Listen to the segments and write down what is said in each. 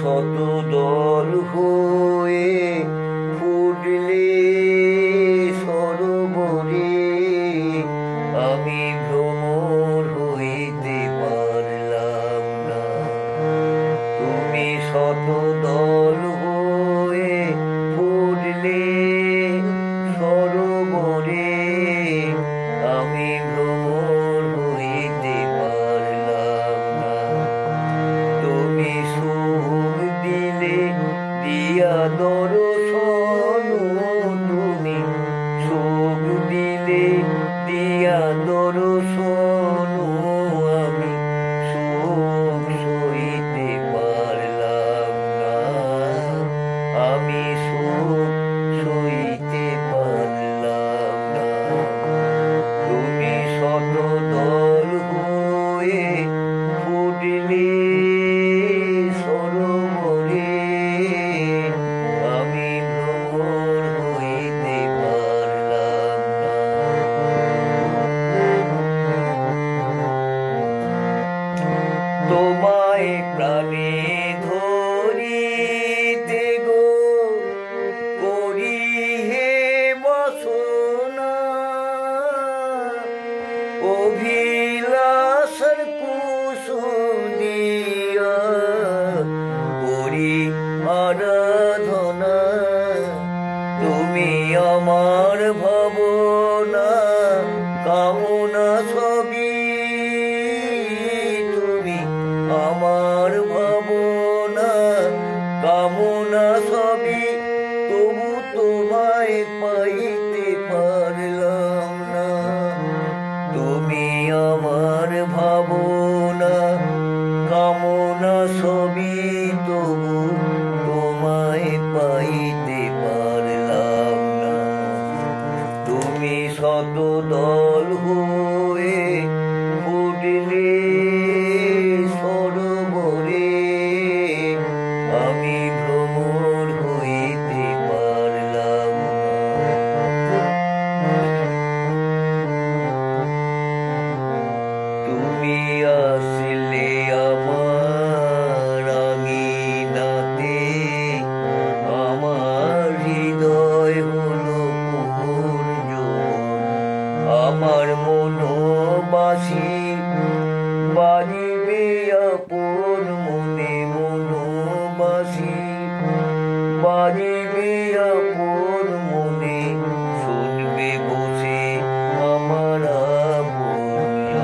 শত দল হয়ে ফুটলে সরোবরে, আমি ভ্রমর হইতে পারলাম না। তুমি শত দল হয়ে ফুটলে সরোবরে, আমি ভ্রমর হইতে পারলাম না। তুমি সুখ দিলে দিয়া দর্শন, তুমি সুখ দিলে দিয়া দর্শন, আমি সুখ সইতে পারলাম না। আমি সুখ সইতে পারলাম না। তুমি শত দল হয়ে ফুটলে সরোবরে, আমি ভ্রমর হইতে পারলাম না। তোমায় প্রাণে ধরিতে গো করি হে বাসনা, অভিলাষের কুসুম দিয়া করি আরাধনা। তুমি আমার ভাবনা কামনা সবই, তুমি আমার ভাবনা কামনা সবই, তবু তোমায় পাইতে পারলাম না। তুমি আমার ভাবনা কামনা সবই, তবু তোমায় পাইতে পারলাম না। তুমি শত দল হয়ে ফুটলে সরোবরে, আমি ভ্রমর হইতে পারলাম না। তুমি আসলে আমার আঙিনাতে, আমার হৃদয় হলো পূর্ণ, আমার মনোবাসী বাজিবে আপন মনে, মনোবাসী বাজিবে আপন মনে, শুনবে বসে আমার আপনজন।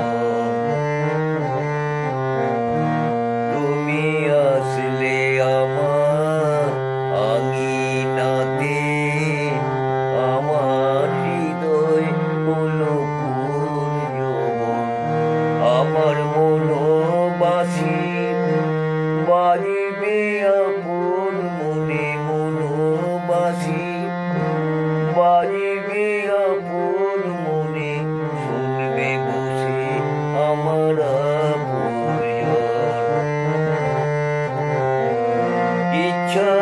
তুমি আসলে আমার আঙিনাতে, আমার হৃদয় হলো পূর্ণ, আমার মনোবাসী বাজিবে আপন মনে, মনোবাসী বাজিবে আপন মনে, শুনবে বসে আমার আপনজন। ইচ্ছা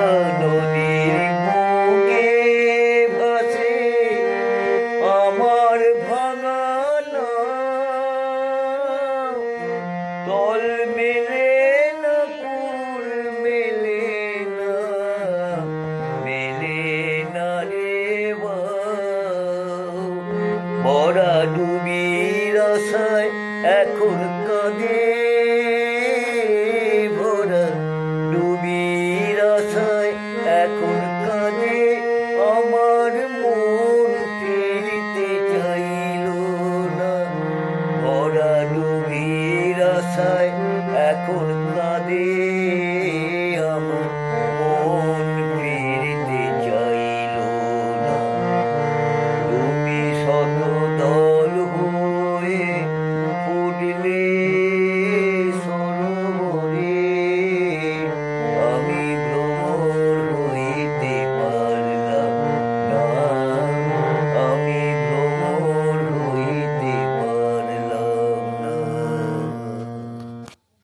নদীর বুকে ভাসে আমার ভাঙা নাও, তল মেলে না কুল মেলে না, মেলে না রে বাউ। ভরা ডুবির আশায় এখন কাঁদে